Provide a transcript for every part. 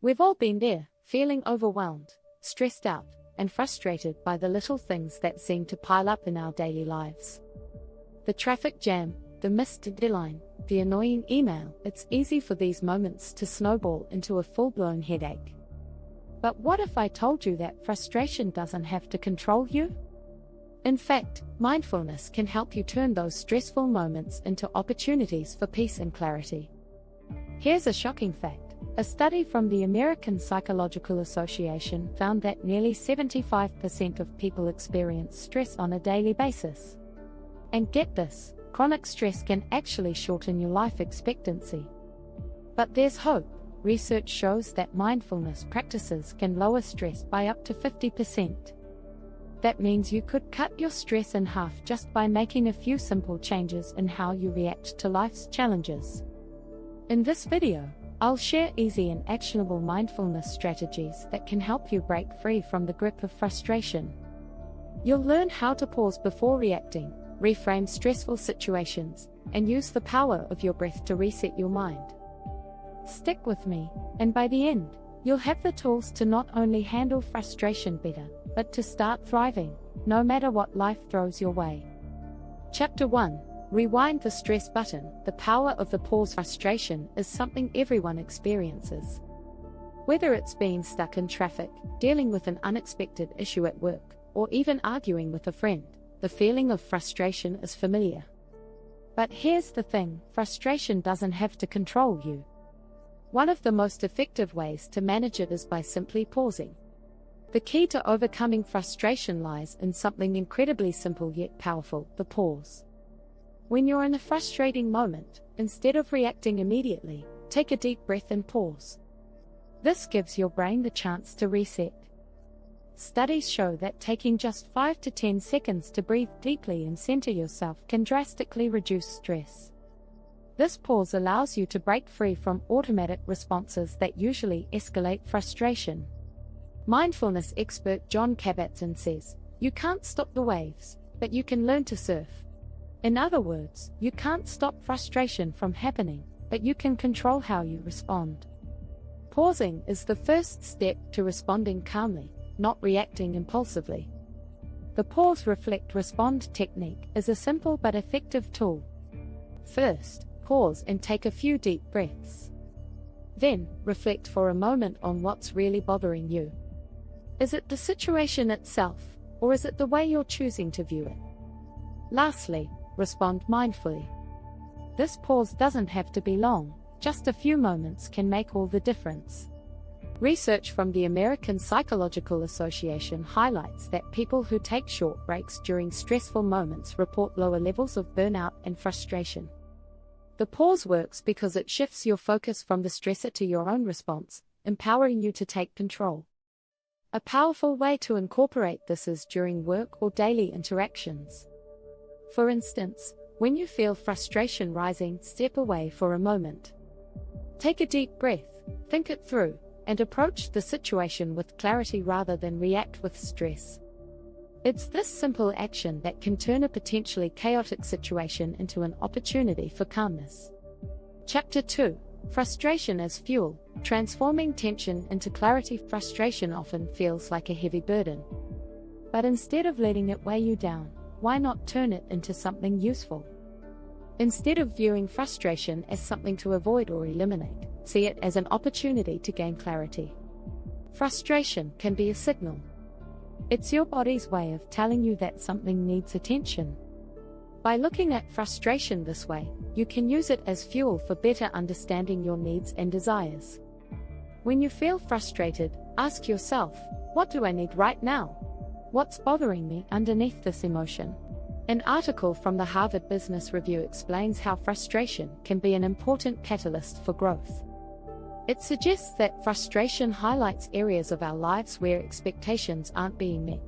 We've all been there, feeling overwhelmed, stressed out, and frustrated by the little things that seem to pile up in our daily lives. The traffic jam, the missed deadline, the annoying email. It's easy for these moments to snowball into a full-blown headache. But what if I told you that frustration doesn't have to control you? In fact, mindfulness can help you turn those stressful moments into opportunities for peace and clarity. Here's a shocking fact. A study from the American Psychological Association found that nearly 75% of people experience stress on a daily basis. And get this, chronic stress can actually shorten your life expectancy. But there's hope. Research shows that mindfulness practices can lower stress by up to 50%. That means you could cut your stress in half just by making a few simple changes in how you react to life's challenges. In this video, I'll share easy and actionable mindfulness strategies that can help you break free from the grip of frustration. You'll learn how to pause before reacting, reframe stressful situations, and use the power of your breath to reset your mind. Stick with me, and by the end, you'll have the tools to not only handle frustration better, but to start thriving, no matter what life throws your way. Chapter 1. Rewind the stress button. The power of the pause. Frustration is something everyone experiences. Whether it's being stuck in traffic, dealing with an unexpected issue at work, or even arguing with a friend, the feeling of frustration is familiar. But here's the thing, frustration doesn't have to control you. One of the most effective ways to manage it is by simply pausing. The key to overcoming frustration lies in something incredibly simple yet powerful: the pause. When you're in a frustrating moment, instead of reacting immediately, take a deep breath and pause. This gives your brain the chance to reset. Studies show that taking just 5 to 10 seconds to breathe deeply and center yourself can drastically reduce stress. This pause allows you to break free from automatic responses that usually escalate frustration. Mindfulness expert John Kabat-Zinn says, "You can't stop the waves, but you can learn to surf." In other words, you can't stop frustration from happening, but you can control how you respond. Pausing is the first step to responding calmly, not reacting impulsively. The pause, reflect, respond technique is a simple but effective tool. First, pause and take a few deep breaths. Then, reflect for a moment on what's really bothering you. Is it the situation itself, or is it the way you're choosing to view it? Lastly, respond mindfully. This pause doesn't have to be long, just a few moments can make all the difference. Research from the American Psychological Association highlights that people who take short breaks during stressful moments report lower levels of burnout and frustration. The pause works because it shifts your focus from the stressor to your own response, empowering you to take control. A powerful way to incorporate this is during work or daily interactions. For instance, when you feel frustration rising, step away for a moment. Take a deep breath, think it through, and approach the situation with clarity rather than react with stress. It's this simple action that can turn a potentially chaotic situation into an opportunity for calmness. Chapter 2. Frustration as fuel. Transforming tension into clarity. Frustration often feels like a heavy burden. But instead of letting it weigh you down, why not turn it into something useful? Instead of viewing frustration as something to avoid or eliminate, see it as an opportunity to gain clarity. Frustration can be a signal. It's your body's way of telling you that something needs attention. By looking at frustration this way, you can use it as fuel for better understanding your needs and desires. When you feel frustrated, ask yourself, what do I need right now? What's bothering me underneath this emotion? An article from the Harvard Business Review explains how frustration can be an important catalyst for growth. It suggests that frustration highlights areas of our lives where expectations aren't being met.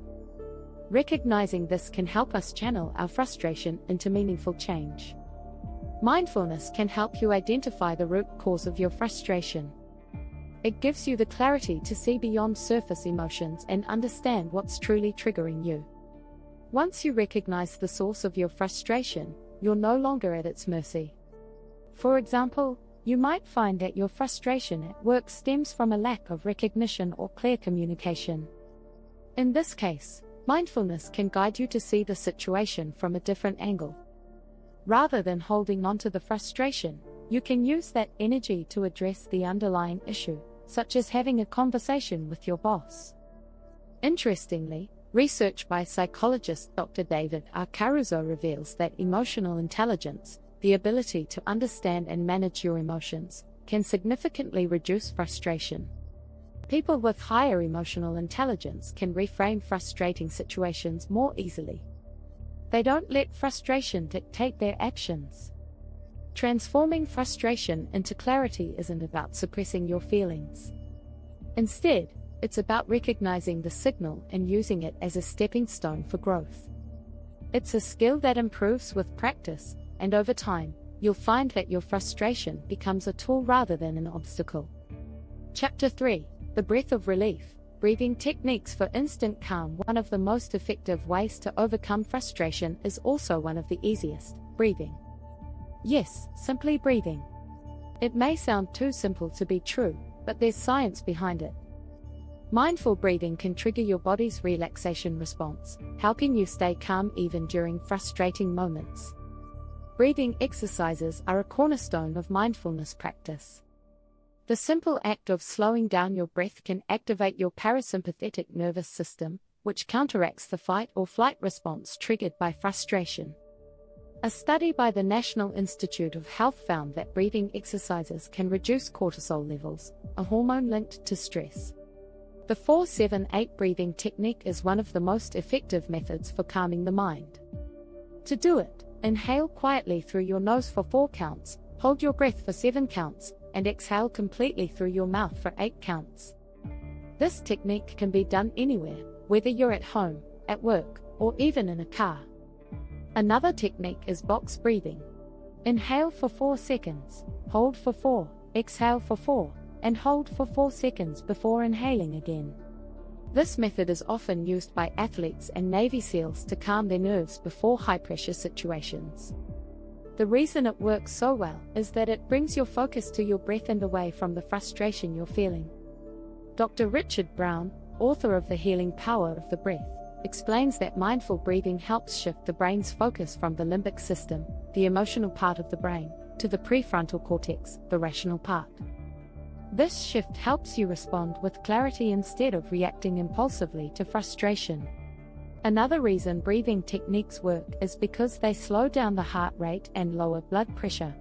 Recognizing this can help us channel our frustration into meaningful change. Mindfulness can help you identify the root cause of your frustration. It gives you the clarity to see beyond surface emotions and understand what's truly triggering you. Once you recognize the source of your frustration, you're no longer at its mercy. For example, You might find that your frustration at work stems from a lack of recognition or clear communication. In this case, mindfulness can guide you to see the situation from a different angle. Rather than holding on to the frustration, you can use that energy to address the underlying issue, such as having a conversation with your boss. Interestingly, research by psychologist Dr. David R. Caruso reveals that emotional intelligence, the ability to understand and manage your emotions, can significantly reduce frustration. People with higher emotional intelligence can reframe frustrating situations more easily. They don't let frustration dictate their actions. Transforming frustration into clarity isn't about suppressing your feelings. Instead, it's about recognizing the signal and using it as a stepping stone for growth. It's a skill that improves with practice, and over time, you'll find that your frustration becomes a tool rather than an obstacle. Chapter 3: The Breath of Relief. Breathing techniques for instant calm. One of the most effective ways to overcome frustration is also one of the easiest: breathing. Yes, simply breathing. It may sound too simple to be true, but there's science behind it. Mindful breathing can trigger your body's relaxation response, helping you stay calm even during frustrating moments. Breathing exercises are a cornerstone of mindfulness practice. The simple act of slowing down your breath can activate your parasympathetic nervous system, which counteracts the fight or flight response triggered by frustration. A study by the National Institute of Health found that breathing exercises can reduce cortisol levels, a hormone linked to stress. The 4-7-8 breathing technique is one of the most effective methods for calming the mind. To do it, inhale quietly through your nose for 4 counts, hold your breath for 7 counts, and exhale completely through your mouth for 8 counts. This technique can be done anywhere, whether you're at home, at work, or even in a car. Another technique is box breathing. Inhale for 4 seconds, hold for 4, exhale for 4, and hold for 4 seconds before inhaling again. This method is often used by athletes and Navy SEALs to calm their nerves before high-pressure situations. The reason it works so well is that it brings your focus to your breath and away from the frustration you're feeling. Dr. Richard Brown, author of The Healing Power of the Breath, explains that mindful breathing helps shift the brain's focus from the limbic system, the emotional part of the brain, to the prefrontal cortex, the rational part. This shift helps you respond with clarity instead of reacting impulsively to frustration. Another reason breathing techniques work is because they slow down the heart rate and lower blood pressure.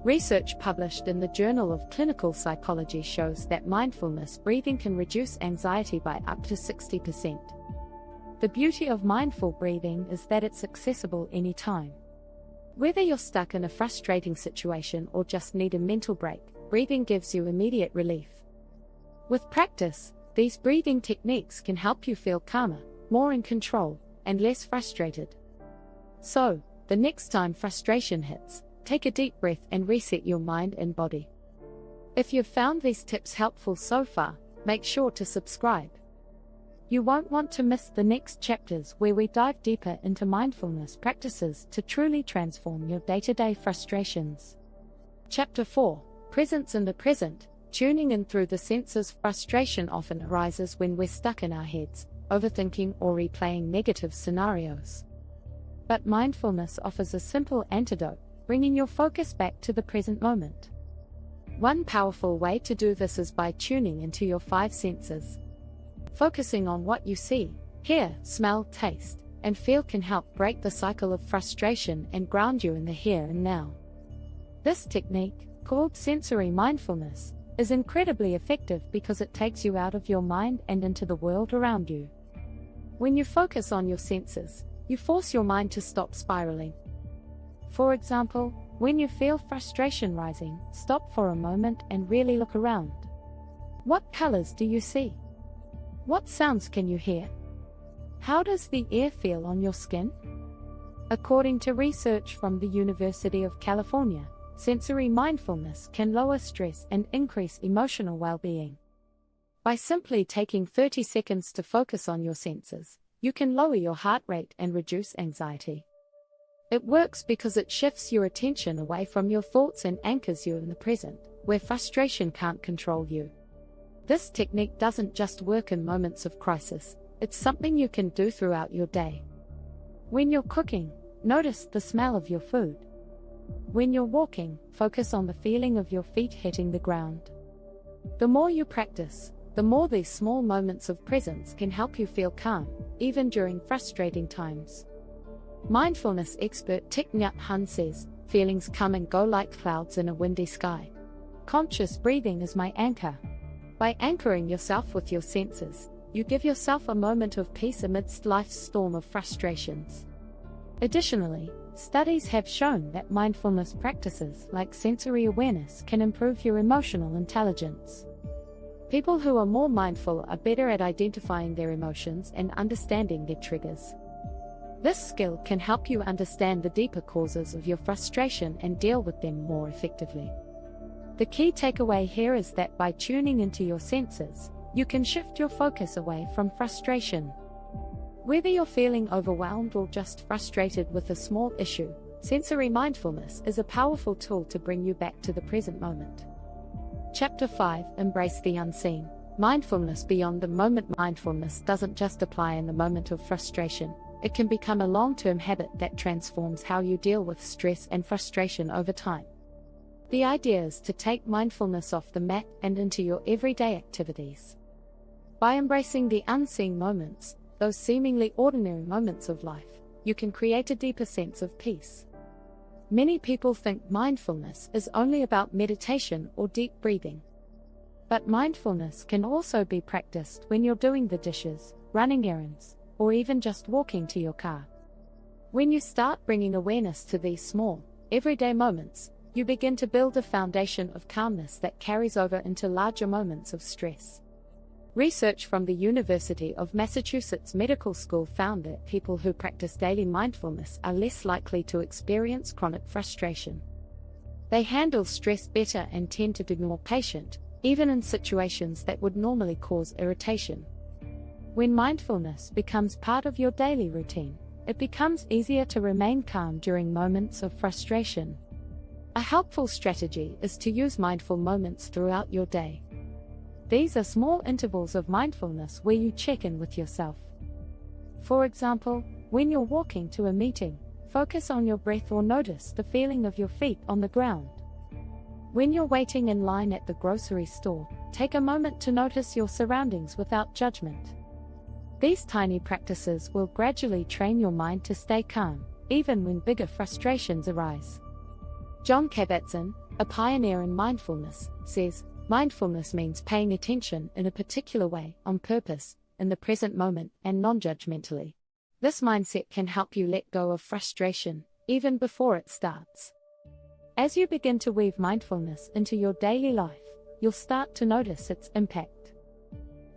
Research published in the Journal of Clinical Psychology shows that mindfulness breathing can reduce anxiety by up to 60%. The beauty of mindful breathing is that it's accessible anytime. Whether you're stuck in a frustrating situation or just need a mental break, breathing gives you immediate relief. With practice, these breathing techniques can help you feel calmer, more in control, and less frustrated. So, the next time frustration hits, take a deep breath and reset your mind and body. If you've found these tips helpful so far, make sure to subscribe. You won't want to miss the next chapters where we dive deeper into mindfulness practices to truly transform your day-to-day frustrations. Chapter 4: Presence in the Present. Tuning in through the senses. Frustration often arises when we're stuck in our heads, overthinking or replaying negative scenarios. But mindfulness offers a simple antidote, bringing your focus back to the present moment. One powerful way to do this is by tuning into your 5 senses. Focusing on what you see, hear, smell, taste, and feel can help break the cycle of frustration and ground you in the here and now. This technique, called sensory mindfulness, is incredibly effective because it takes you out of your mind and into the world around you. When you focus on your senses, you force your mind to stop spiraling. For example, when you feel frustration rising, stop for a moment and really look around. What colors do you see? What sounds can you hear? How does the air feel on your skin? According to research from the University of California, sensory mindfulness can lower stress and increase emotional well-being. By simply taking 30 seconds to focus on your senses, you can lower your heart rate and reduce anxiety. It works because it shifts your attention away from your thoughts and anchors you in the present, where frustration can't control you. This technique doesn't just work in moments of crisis, it's something you can do throughout your day. When you're cooking, notice the smell of your food. When you're walking, focus on the feeling of your feet hitting the ground. The more you practice, the more these small moments of presence can help you feel calm, even during frustrating times. Mindfulness expert Thich Nhat Hanh says, "Feelings come and go like clouds in a windy sky. Conscious breathing is my anchor." By anchoring yourself with your senses, you give yourself a moment of peace amidst life's storm of frustrations. Additionally, studies have shown that mindfulness practices like sensory awareness can improve your emotional intelligence. People who are more mindful are better at identifying their emotions and understanding their triggers. This skill can help you understand the deeper causes of your frustration and deal with them more effectively. The key takeaway here is that by tuning into your senses, you can shift your focus away from frustration. Whether you're feeling overwhelmed or just frustrated with a small issue, sensory mindfulness is a powerful tool to bring you back to the present moment. Chapter 5: Embrace the Unseen. Mindfulness beyond the moment. Mindfulness doesn't just apply in the moment of frustration, it can become a long-term habit that transforms how you deal with stress and frustration over time. The idea is to take mindfulness off the mat and into your everyday activities. By embracing the unseen moments, those seemingly ordinary moments of life, you can create a deeper sense of peace. Many people think mindfulness is only about meditation or deep breathing. But mindfulness can also be practiced when you're doing the dishes, running errands, or even just walking to your car. When you start bringing awareness to these small, everyday moments, you begin to build a foundation of calmness that carries over into larger moments of stress. Research from the University of Massachusetts Medical School found that people who practice daily mindfulness are less likely to experience chronic frustration. They handle stress better and tend to be more patient, even in situations that would normally cause irritation. When mindfulness becomes part of your daily routine, it becomes easier to remain calm during moments of frustration. A helpful strategy is to use mindful moments throughout your day. These are small intervals of mindfulness where you check in with yourself. For example, when you're walking to a meeting, focus on your breath or notice the feeling of your feet on the ground. When you're waiting in line at the grocery store, take a moment to notice your surroundings without judgment. These tiny practices will gradually train your mind to stay calm, even when bigger frustrations arise. John Kabat-Zinn, a pioneer in mindfulness, says, "Mindfulness means paying attention in a particular way, on purpose, in the present moment, and non-judgmentally." This mindset can help you let go of frustration, even before it starts. As you begin to weave mindfulness into your daily life, you'll start to notice its impact.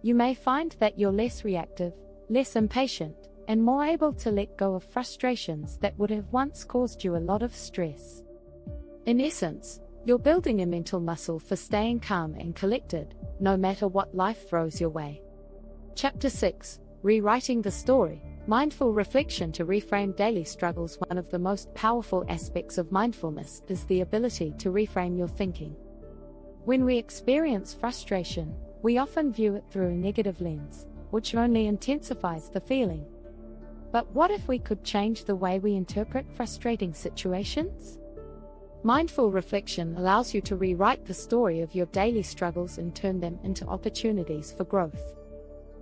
You may find that you're less reactive, less impatient, and more able to let go of frustrations that would have once caused you a lot of stress. In essence, you're building a mental muscle for staying calm and collected, no matter what life throws your way. Chapter 6: Rewriting the Story. Mindful reflection to reframe daily struggles. One of the most powerful aspects of mindfulness is the ability to reframe your thinking. When we experience frustration, we often view it through a negative lens, which only intensifies the feeling. But what if we could change the way we interpret frustrating situations? Mindful reflection allows you to rewrite the story of your daily struggles and turn them into opportunities for growth.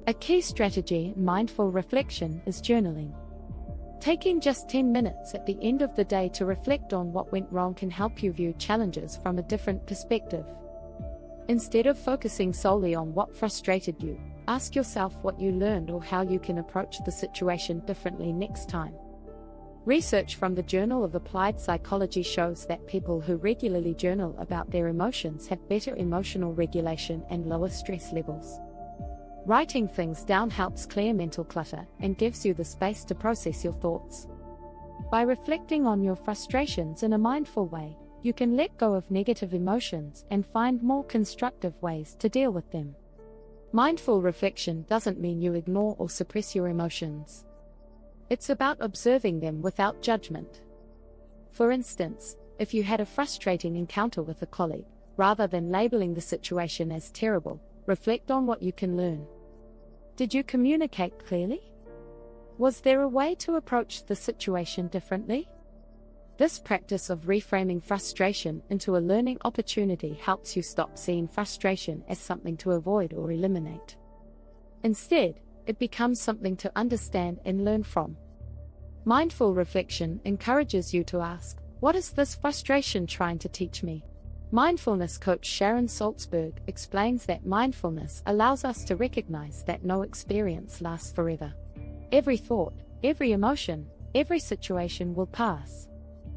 A key strategy in mindful reflection is journaling. Taking just 10 minutes at the end of the day to reflect on what went wrong can help you view challenges from a different perspective. Instead of focusing solely on what frustrated you, ask yourself what you learned or how you can approach the situation differently next time. Research from the Journal of Applied Psychology shows that people who regularly journal about their emotions have better emotional regulation and lower stress levels. Writing things down helps clear mental clutter and gives you the space to process your thoughts. By reflecting on your frustrations in a mindful way, you can let go of negative emotions and find more constructive ways to deal with them. Mindful reflection doesn't mean you ignore or suppress your emotions. It's about observing them without judgment. For instance, if you had a frustrating encounter with a colleague, rather than labeling the situation as terrible, reflect on what you can learn. Did you communicate clearly? Was there a way to approach the situation differently? This practice of reframing frustration into a learning opportunity helps you stop seeing frustration as something to avoid or eliminate. Instead, it becomes something to understand and learn from. Mindful reflection encourages you to ask, what is this frustration trying to teach me? Mindfulness coach Sharon Salzberg explains that mindfulness allows us to recognize that no experience lasts forever. Every thought, every emotion, every situation will pass.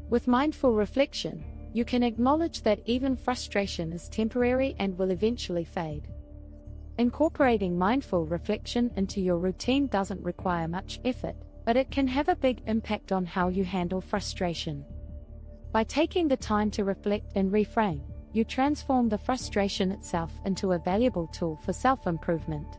With mindful reflection, you can acknowledge that even frustration is temporary and will eventually fade. Incorporating mindful reflection into your routine doesn't require much effort, but it can have a big impact on how you handle frustration. By taking the time to reflect and reframe, you transform the frustration itself into a valuable tool for self-improvement.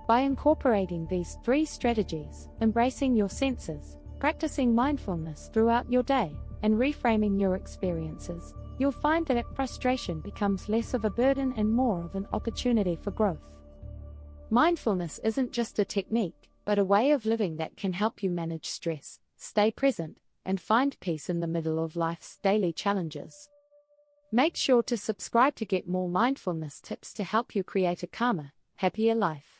By incorporating these 3 strategies, embracing your senses, practicing mindfulness throughout your day, and reframing your experiences, you'll find that frustration becomes less of a burden and more of an opportunity for growth. Mindfulness isn't just a technique, but a way of living that can help you manage stress, stay present, and find peace in the middle of life's daily challenges. Make sure to subscribe to get more mindfulness tips to help you create a calmer, happier life.